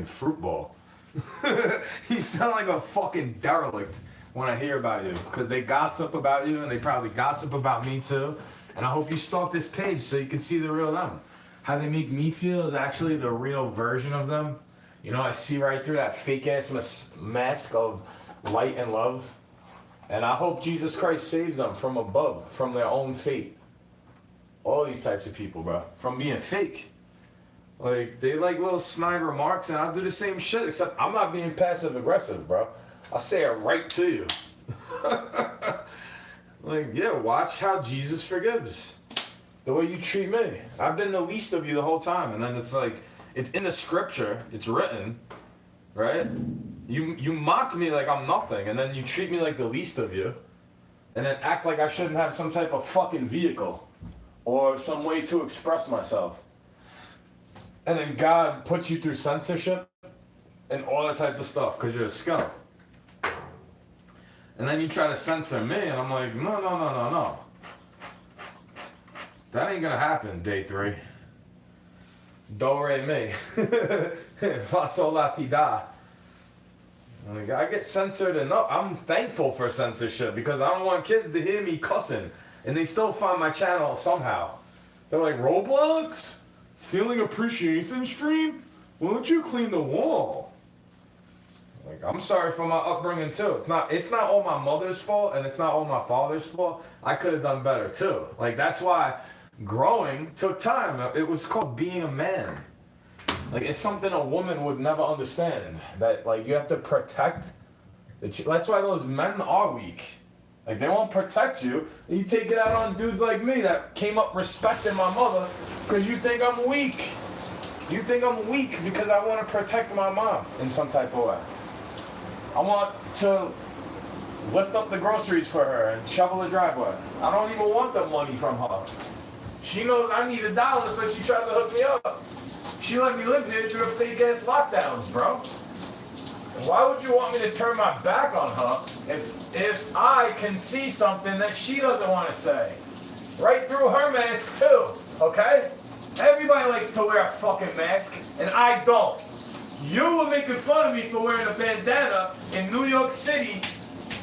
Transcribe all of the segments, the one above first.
fruit bowl. You sound like a fucking derelict when I hear about you, because they gossip about you and they probably gossip about me too. And I hope you stalk this page so you can see the real them. How they make me feel is actually the real version of them. You know, I see right through that fake ass mask of light and love. And I hope Jesus Christ saves them from above, from their own fate. All these types of people, bro, from being fake. Like, they like little snide remarks, and I'll do the same shit, except I'm not being passive aggressive, bro. I'll say it right to you. Like, yeah, watch how Jesus forgives. The way you treat me. I've been the least of you the whole time, and then it's like, it's in the scripture, it's written, right? You mock me like I'm nothing, and then you treat me like the least of you, and then act like I shouldn't have some type of fucking vehicle, or some way to express myself. And then God puts you through censorship and all that type of stuff because you're a scum. And then you try to censor me, and I'm like, no. That ain't gonna happen, day 3. Do, re, mi. Fa, sol, la, ti, da. Like, I get censored enough. I'm thankful for censorship because I don't want kids to hear me cussing. And they still find my channel somehow. They're like, Roblox? Ceiling appreciation stream? Why don't you clean the wall? Like, I'm sorry for my upbringing too. It's not all my mother's fault, and it's not all my father's fault. I could have done better too. Like, that's why growing took time. It was called being a man. Like, it's something a woman would never understand. That, like, you have to protect. That's why those men are weak. Like, they won't protect you. You take it out on dudes like me that came up respecting my mother because you think I'm weak. You think I'm weak because I want to protect my mom in some type of way. I want to lift up the groceries for her and shovel the driveway. I don't even want the money from her. She knows I need $1, so she tries to hook me up. She let me live here through the fake ass lockdowns, bro. And why would you want me to turn my back on her if I can see something that she doesn't want to say? Right through her mask too, okay? Everybody likes to wear a fucking mask, and I don't. You were making fun of me for wearing a bandana in New York City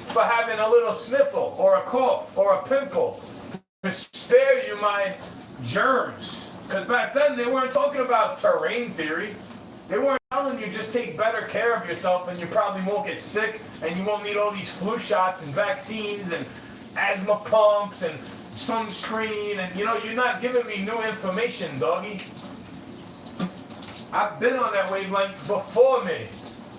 for having a little sniffle or a cough or a pimple to spare you my germs. Because back then they weren't talking about terrain theory. They weren't telling you just take better care of yourself and you probably won't get sick and you won't need all these flu shots and vaccines and asthma pumps and sunscreen and, you know, you're not giving me new information, doggy. I've been on that wavelength before me.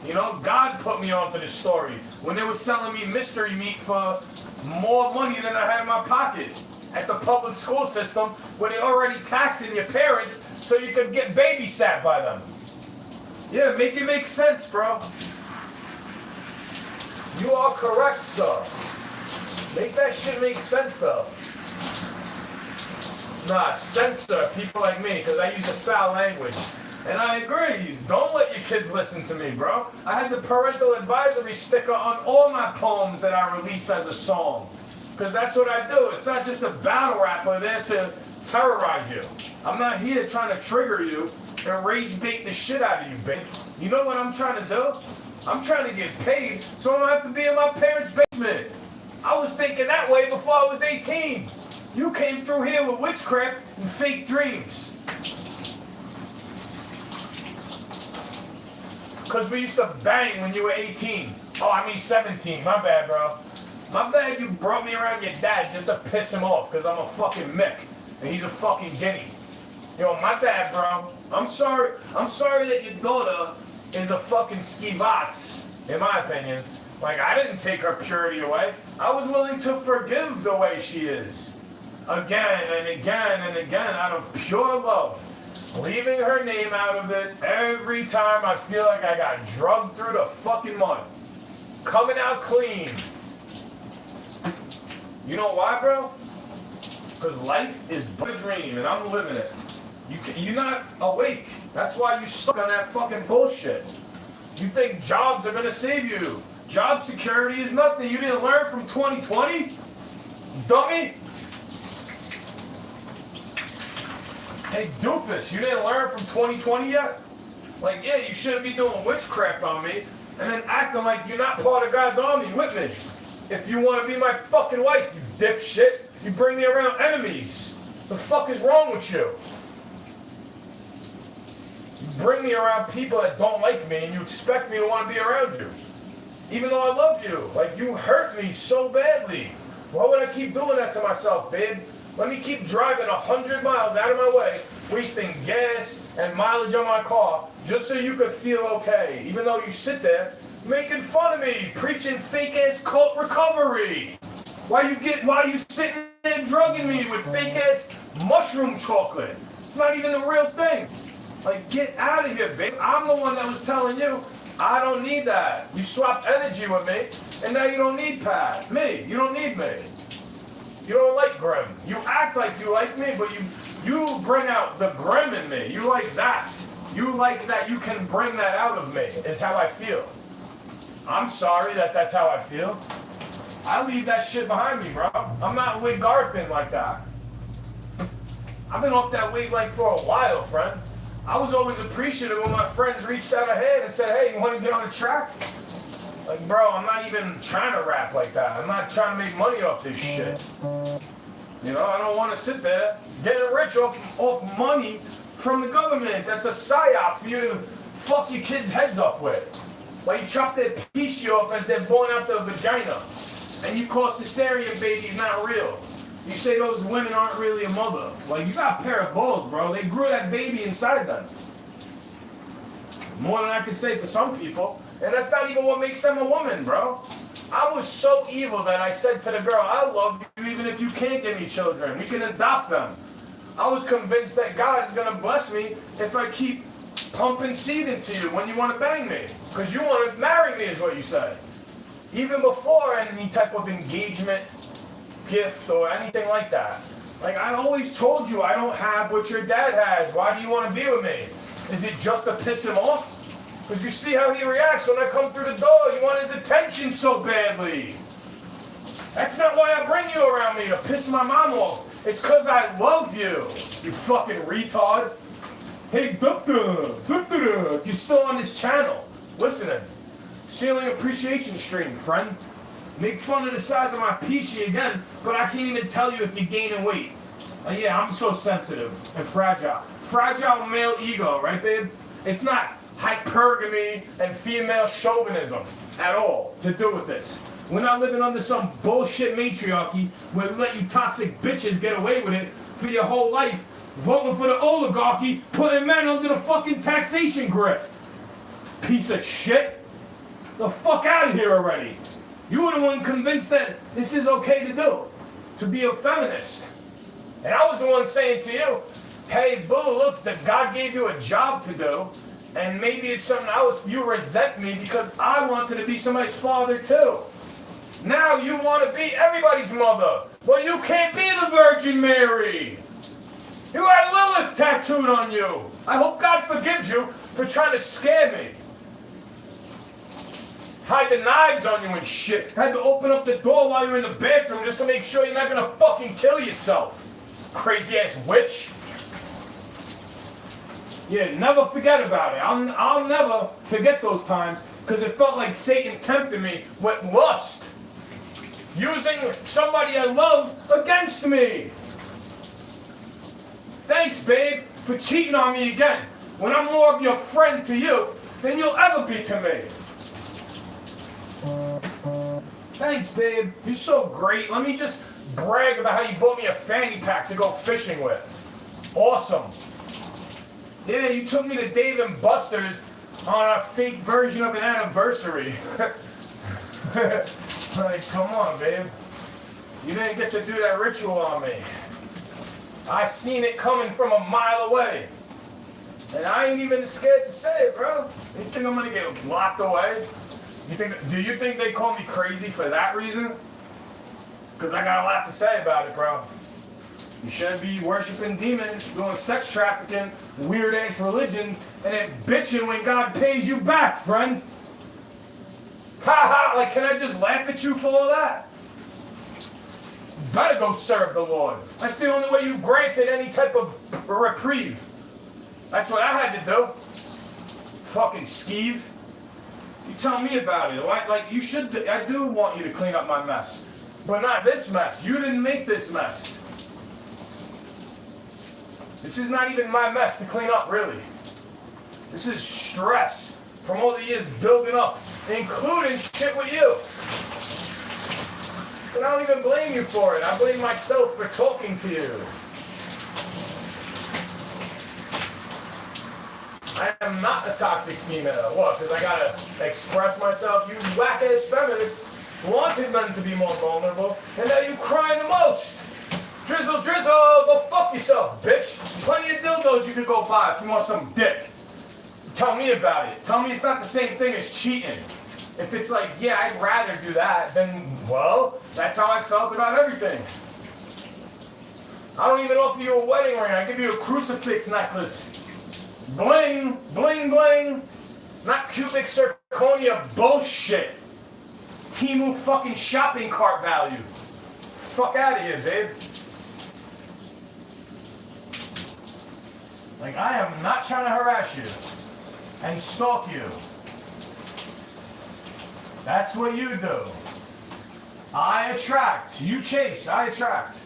You know, God put me onto this story when they were selling me mystery meat for more money than I had in my pocket at the public school system where they're already taxing your parents so you could get babysat by them. Yeah, make it make sense, bro. You are correct, sir. Make that shit make sense, though. Nah, censor people like me, because I use a foul language. And I agree. Don't let your kids listen to me, bro. I had the parental advisory sticker on all my poems that I released as a song. Because that's what I do. It's not just a battle rapper there to terrorize you. I'm not here trying to trigger you and rage bait the shit out of you, babe. You know what I'm trying to do? I'm trying to get paid so I don't have to be in my parents' basement. I was thinking that way before I was 18. You came through here with witchcraft and fake dreams. Because we used to bang when you were 18. Oh, I mean 17. My bad, bro. My bad you brought me around your dad just to piss him off because I'm a fucking Mick. And he's a fucking guinea. Yo, my bad, bro. I'm sorry that your daughter is a fucking skivats, in my opinion. Like, I didn't take her purity away. I was willing to forgive the way she is. Again and again and again out of pure love. Leaving her name out of it every time I feel like I got drugged through the fucking mud. Coming out clean. You know why, bro? Because life is but a dream, and I'm living it. You're not awake. That's why you're stuck on that fucking bullshit. You think jobs are going to save you. Job security is nothing. You didn't learn from 2020? Dummy? Hey, doofus, you didn't learn from 2020 yet? Like, yeah, you shouldn't be doing witchcraft on me, and then acting like you're not part of God's army with me. If you want to be my fucking wife, you dipshit, you bring me around enemies. The fuck is wrong with you? You bring me around people that don't like me, and you expect me to want to be around you. Even though I love you. Like, you hurt me so badly. Why would I keep doing that to myself, babe? Let me keep driving 100 miles out of my way, wasting gas and mileage on my car, just so you could feel okay. Even though you sit there making fun of me, preaching fake-ass cult recovery. Why you sitting there drugging me with fake-ass mushroom chocolate? It's not even the real thing. Like, get out of here, babe. I'm the one that was telling you, I don't need that. You swapped energy with me, and now you don't need Pat. Me, you don't need me. You don't like Grim. You act like you like me, but you bring out the Grim in me. You like that. You like that you can bring that out of me, is how I feel. I'm sorry that that's how I feel. I leave that shit behind me, bro. I'm not with Garfin like that. I've been off that weed like for a while, friend. I was always appreciative when my friends reached out a hand and said, hey, you want to get on the track? Like, bro, I'm not even trying to rap like that. I'm not trying to make money off this shit. You know, I don't want to sit there getting rich off money from the government. That's a psyop for you to fuck your kids' heads up with. Like, you chop their peach off as they're born out the vagina. And you call cesarean babies not real. You say those women aren't really a mother. Like, you got a pair of balls, bro. They grew that baby inside them. More than I can say for some people. And that's not even what makes them a woman, bro. I was so evil that I said to the girl, I love you even if you can't give me children. We can adopt them. I was convinced that God is going to bless me if I keep pumping seed into you when you want to bang me. Because you want to marry me is what you said. Even before any type of engagement gift or anything like that. Like, I always told you I don't have what your dad has. Why do you want to be with me? Is it just to piss him off? Because you see how he reacts when I come through the door. You want his attention so badly. That's not why I bring you around me, to piss my mom off. It's because I love you, you fucking retard. Hey, doctor, you're still on this channel. Listening. Ceiling appreciation stream, friend. Make fun of the size of my peachy again, but I can't even tell you if you're gaining weight. Yeah, I'm so sensitive and fragile. Fragile male ego, right, babe? It's not hypergamy and female chauvinism at all to do with this. We're not living under some bullshit matriarchy where we let you toxic bitches get away with it for your whole life, voting for the oligarchy, putting men under the fucking taxation grip. Piece of shit. The fuck out of here already. You were the one convinced that this is okay to do, to be a feminist. And I was the one saying to you, hey, boo, look, that God gave you a job to do, and maybe it's something else. You resent me because I wanted to be somebody's father too. Now you want to be everybody's mother. Well, you can't be the Virgin Mary. You had Lilith tattooed on you. I hope God forgives you for trying to scare me. Hide the knives on you and shit. Had to open up the door while you're in the bathroom just to make sure you're not gonna fucking kill yourself. Crazy ass witch. Yeah, never forget about it. I'll never forget those times because it felt like Satan tempted me with lust. Using somebody I love against me. Thanks, babe, for cheating on me again. When I'm more of your friend to you than you'll ever be to me. Thanks, babe. You're so great. Let me just brag about how you bought me a fanny pack to go fishing with. Awesome. Yeah, you took me to Dave & Buster's on a fake version of an anniversary. Like, come on, babe. You didn't get to do that ritual on me. I seen it coming from a mile away. And I ain't even scared to say it, bro. You think I'm gonna get locked away? Do you think they call me crazy for that reason? Because I got a lot to say about it, bro. You shouldn't be worshiping demons, doing sex trafficking, weird-ass religions, and then bitching when God pays you back, friend. Ha ha, like, can I just laugh at you for all that? You better go serve the Lord. That's the only way you granted any type of reprieve. That's what I had to do. Fucking skeeve. You tell me about it. Like you should. I do want you to clean up my mess, but not this mess. You didn't make this mess. This is not even my mess to clean up, really. This is stress from all the years building up, including shit with you. But I don't even blame you for it. I blame myself for talking to you. I am not a toxic female. What? Because I gotta express myself? You whack-ass feminists wanted men to be more vulnerable, and now you crying the most. Drizzle, drizzle, go fuck yourself, bitch. Plenty of dildos you could go buy if you want some dick. Tell me about it. Tell me it's not the same thing as cheating. If it's like, yeah, I'd rather do that, then, well, that's how I felt about everything. I don't even offer you a wedding ring. I give you a crucifix necklace. Bling, bling, bling. Not cubic zirconia bullshit. Temu fucking shopping cart value. Fuck out of here, babe. Like, I am not trying to harass you and stalk you. That's what you do. I attract. You chase. I attract.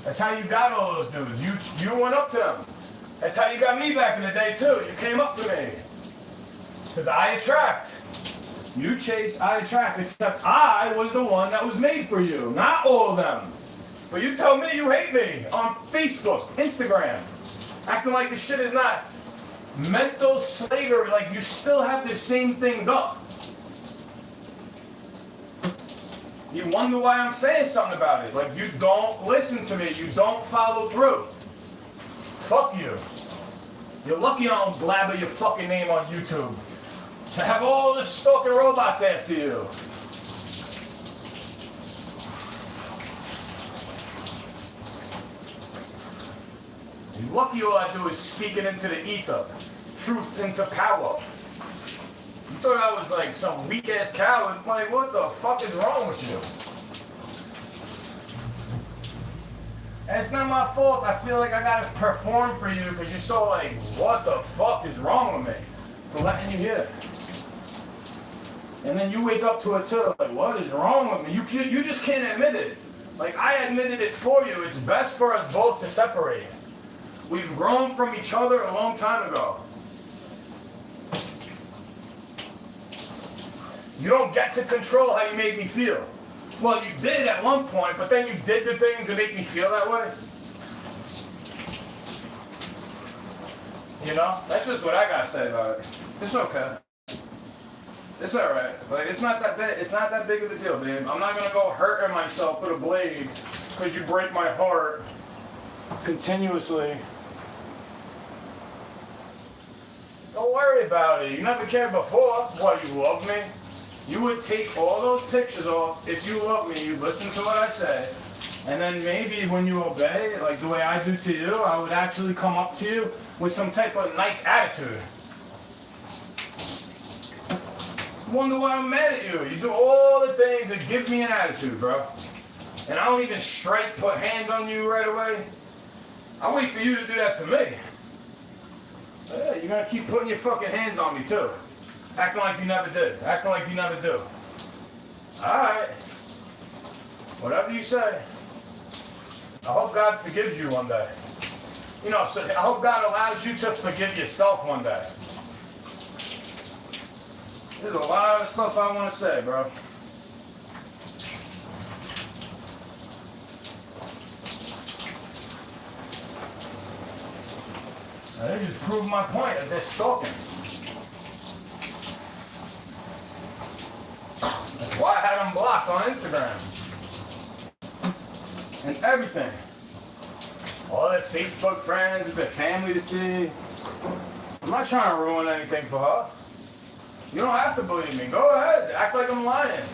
That's how you got all those dudes. You went up to them. That's how you got me back in the day, too. You came up to me. Because I attract. You chase, I attract. Except I was the one that was made for you. Not all of them. But you tell me you hate me on Facebook, Instagram. Acting like this shit is not mental slavery. Like you still have the same things up. You wonder why I'm saying something about it. Like you don't listen to me. You don't follow through. Fuck you. You're lucky I don't blabber your fucking name on YouTube. To have all the stalking robots after you. You're lucky all I do is speak it into the ether. Truth into power. You thought I was like some weak-ass coward. Like, what the fuck is wrong with you? And it's not my fault. I feel like I gotta perform for you because you're so like, what the fuck is wrong with me? For letting you hear it. And then you wake up to it too. Like, what is wrong with me? You just can't admit it. Like, I admitted it for you. It's best for us both to separate. We've grown from each other a long time ago. You don't get to control how you made me feel. Well, you did at one point, but then you did the things that make me feel that way. You know? That's just what I gotta say about it. It's okay. It's alright. Like, it's not that big. It's not that big of a deal, babe. I'm not gonna go hurting myself with a blade because you break my heart continuously. Don't worry about it. You never cared before. What, you love me? You would take all those pictures off if you love me. You'd listen to what I say. And then maybe when you obey, like the way I do to you, I would actually come up to you with some type of nice attitude. Wonder why I'm mad at you. You do all the things that give me an attitude, bro. And I don't even strike, put hands on you right away. I wait for you to do that to me. Yeah, you're gonna keep putting your fucking hands on me too. Acting like you never did. Acting like you never do. Alright. Whatever you say. I hope God forgives you one day. You know, so I hope God allows you to forgive yourself one day. There's a lot of stuff I want to say, bro. I just proved my point that they're stalking. That's why I had them blocked on Instagram. And everything. All their Facebook friends, their family to see. I'm not trying to ruin anything for her. You don't have to believe me. Go ahead. Act like I'm lying.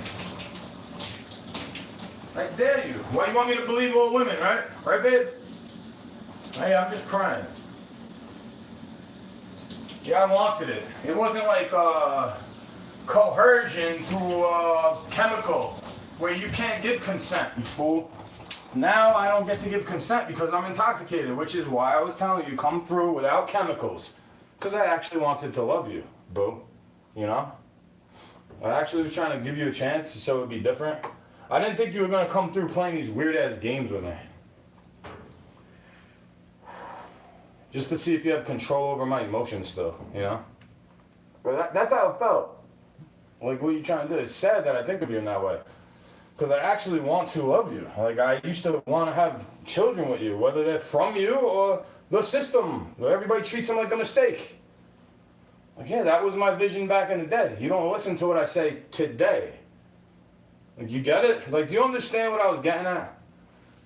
I dare you. Why you want me to believe all women, right? Right, babe? Hey, I'm just crying. Yeah, I wanted it. It wasn't like coercion through chemical where you can't give consent, you fool. Now I don't get to give consent because I'm intoxicated, which is why I was telling you, come through without chemicals. Because I actually wanted to love you, boo. You know? I actually was trying to give you a chance so it would be different. I didn't think you were going to come through playing these weird-ass games with me. Just to see if you have control over my emotions still, you know? But that's how it felt. Like, what are you trying to do? It's sad that I think of you in that way. Because I actually want to love you. Like, I used to want to have children with you, whether they're from you or the system, where everybody treats them like a mistake. Like, yeah, that was my vision back in the day. You don't listen to what I say today. Like, you get it? Like, do you understand what I was getting at?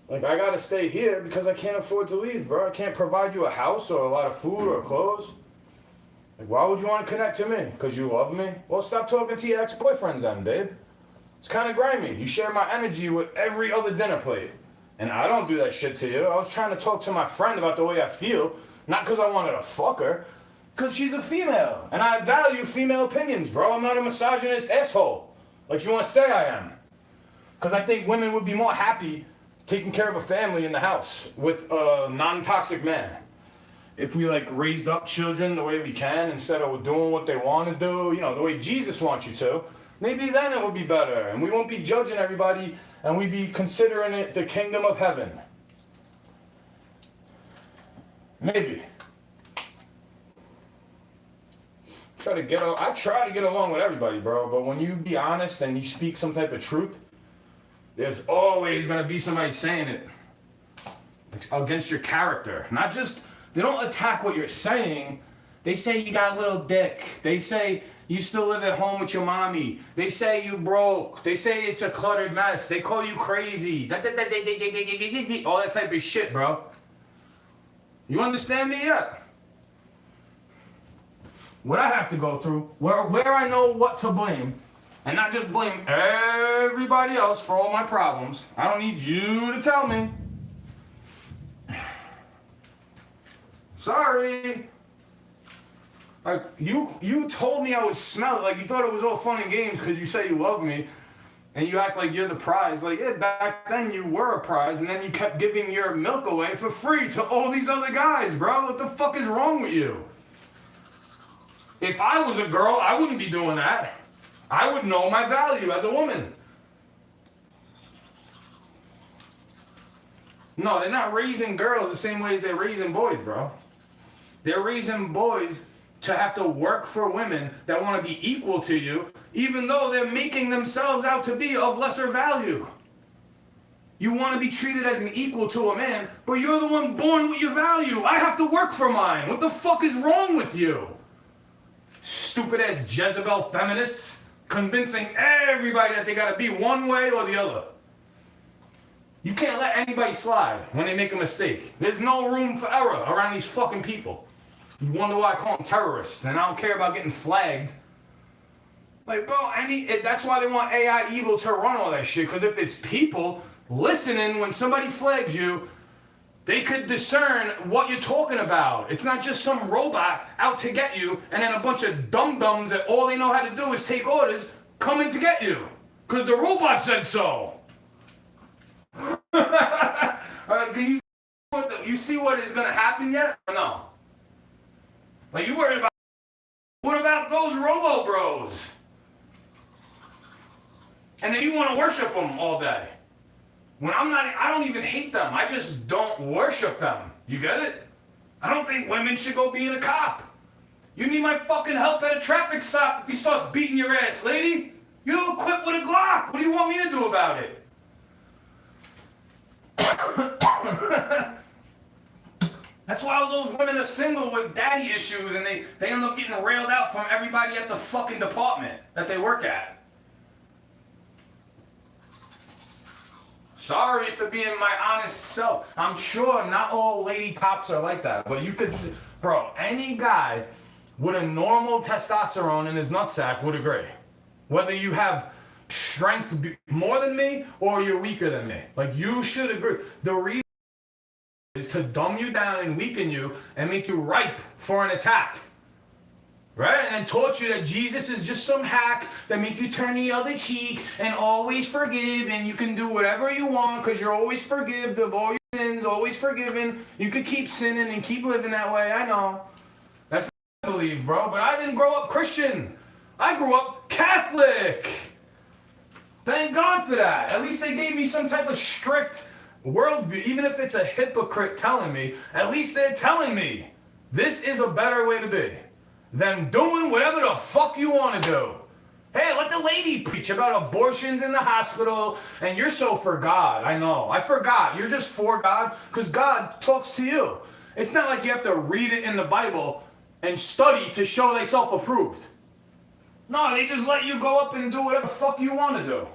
Like, I gotta stay here because I can't afford to leave, bro. I can't provide you a house or a lot of food or clothes. Like, why would you want to connect to me? Because you love me? Well, stop talking to your ex-boyfriends then, babe. It's kind of grimy. You share my energy with every other dinner plate. And I don't do that shit to you. I was trying to talk to my friend about the way I feel, not because I wanted to fuck her, because she's a female. And I value female opinions, bro. I'm not a misogynist asshole, like you want to say I am. Because I think women would be more happy taking care of a family in the house with a non-toxic man. If we like raised up children the way we can instead of doing what they want to do, you know, the way Jesus wants you to, maybe then it would be better. And we won't be judging everybody and we'd be considering it the kingdom of heaven. Maybe. I try to get along with everybody, bro, but when you be honest and you speak some type of truth, there's always going to be somebody saying it against your character. Not just, they don't attack what you're saying. They say you got a little dick. They say you still live at home with your mommy. They say you broke. They say it's a cluttered mess. They call you crazy. All that type of shit, bro. You understand me yet? What I have to go through, where I know what to blame, and not just blame everybody else for all my problems. I don't need you to tell me. Sorry. Like, you told me I would smell it. Like, you thought it was all fun and games because you say you love me. And you act like you're the prize. Like, yeah, back then you were a prize. And then you kept giving your milk away for free to all these other guys, bro. What the fuck is wrong with you? If I was a girl, I wouldn't be doing that. I would know my value as a woman. No, they're not raising girls the same way as they're raising boys, bro. They're raising boys to have to work for women that want to be equal to you, even though they're making themselves out to be of lesser value. You want to be treated as an equal to a man, but you're the one born with your value. I have to work for mine. What the fuck is wrong with you? Stupid ass Jezebel feminists convincing everybody that they gotta be one way or the other. You can't let anybody slide when they make a mistake. There's no room for error around these fucking people. You wonder why I call them terrorists, and I don't care about getting flagged. Like, bro, that's why they want AI evil to run all that shit, because if it's people listening when somebody flags you, they could discern what you're talking about. It's not just some robot out to get you, and then a bunch of dum-dums that all they know how to do is take orders coming to get you. Because the robot said so. Can you see what is going to happen yet? Or no? Like, you worried about... What about those robo bros? And then you want to worship them all day. When I don't even hate them. I just don't worship them. You get it? I don't think women should go being a cop. You need my fucking help at a traffic stop if he starts beating your ass, lady. You're equipped with a Glock. What do you want me to do about it? That's why all those women are single with daddy issues and they end up getting railed out from everybody at the fucking department that they work at. Sorry for being my honest self. I'm sure not all lady cops are like that, but you could see, bro, any guy with a normal testosterone in his nutsack would agree. Whether you have strength more than me or you're weaker than me. Like, you should agree. The reason is to dumb you down and weaken you and make you ripe for an attack. Right? And taught you that Jesus is just some hack that make you turn the other cheek and always forgive, and you can do whatever you want because you're always forgiven of all your sins, always forgiven. You could keep sinning and keep living that way. I know. believe, bro, but I didn't grow up Christian. I grew up Catholic. Thank God for that. At least they gave me some type of strict worldview. Even if it's a hypocrite telling me, at least they're telling me this is a better way to be than doing whatever the fuck you want to do. Hey, let the lady preach about abortions in the hospital, and you're so for God. I know. I forgot. You're just for God because God talks to you. It's not like you have to read it in the Bible and study to show thyself approved. No, they just let you go up and do whatever the fuck you want to do.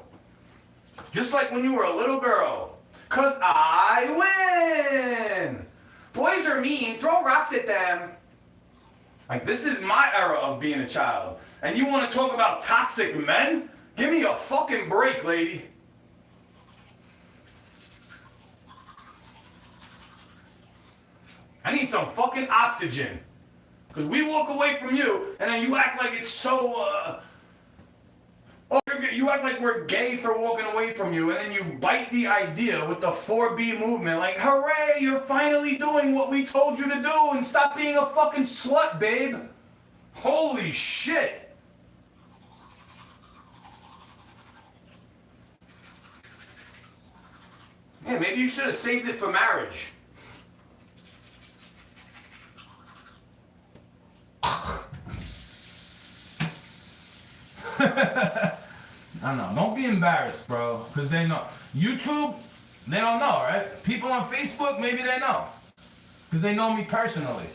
Just like when you were a little girl. Because I win. Boys are mean. Throw rocks at them. Like, this is my era of being a child. And you want to talk about toxic men? Give me a fucking break, lady. I need some fucking oxygen. Because we walk away from you, and then you act like it's so, you act like we're gay for walking away from you, and then you bite the idea with the 4B movement, like, hooray, you're finally doing what we told you to do, and stop being a fucking slut, babe. Holy shit. Yeah, maybe you should have saved it for marriage. I don't know. Don't be embarrassed, bro. Because they know. YouTube, they don't know, right? People on Facebook, maybe they know. Because they know me personally.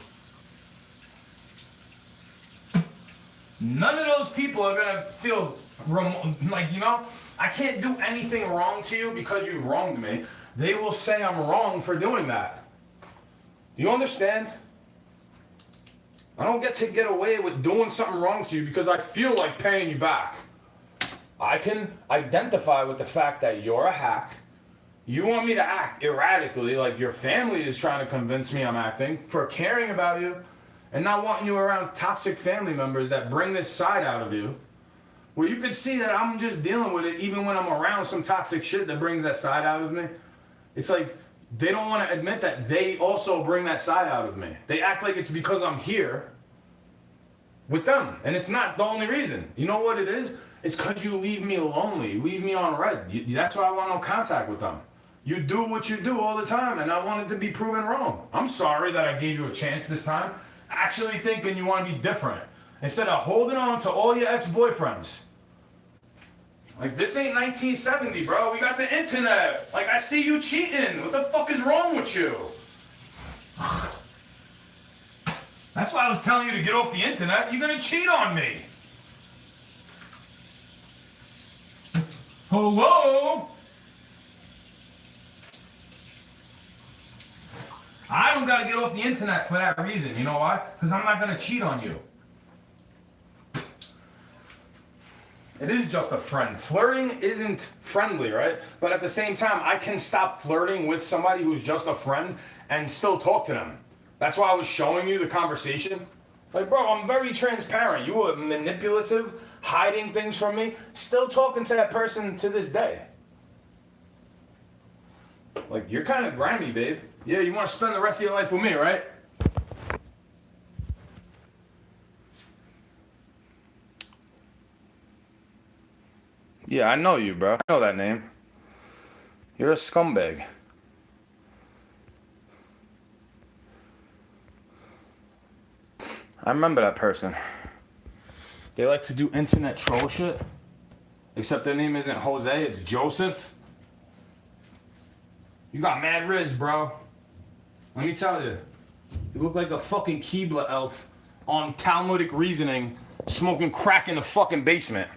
None of those people are going to feel, like, you know, I can't do anything wrong to you because you've wronged me. They will say I'm wrong for doing that. You understand? I don't get to get away with doing something wrong to you because I feel like paying you back. I can identify with the fact that you're a hack. You want me to act erratically like your family is trying to convince me I'm acting for caring about you and not wanting you around toxic family members that bring this side out of you. Where you can see that I'm just dealing with it even when I'm around some toxic shit that brings that side out of me. It's like they don't want to admit that they also bring that side out of me. They act like it's because I'm here with them. And it's not the only reason. You know what it is? It's because you leave me lonely. You leave me on red. That's why I want no contact with them. You do what you do all the time, and I wanted to be proven wrong. I'm sorry that I gave you a chance this time, actually thinking you want to be different, instead of holding on to all your ex-boyfriends. Like, this ain't 1970, bro. We got the internet. Like, I see you cheating. What the fuck is wrong with you? That's why I was telling you to get off the internet. You're gonna cheat on me. Hello? I don't gotta get off the internet for that reason. You know why? Because I'm not gonna cheat on you. It is just a friend. Flirting isn't friendly, right? But at the same time, I can stop flirting with somebody who's just a friend and still talk to them. That's why I was showing you the conversation. Like, bro, I'm very transparent. You were manipulative, hiding things from me, still talking to that person to this day. Like, you're kind of grimy, babe. Yeah, you want to spend the rest of your life with me, right? Yeah, I know you, bro. I know that name. You're a scumbag. I remember that person. They like to do internet troll shit. Except their name isn't Jose, it's Joseph. You got mad riz, bro. Let me tell you. You look like a fucking Keebler elf on Talmudic reasoning, smoking crack in the fucking basement.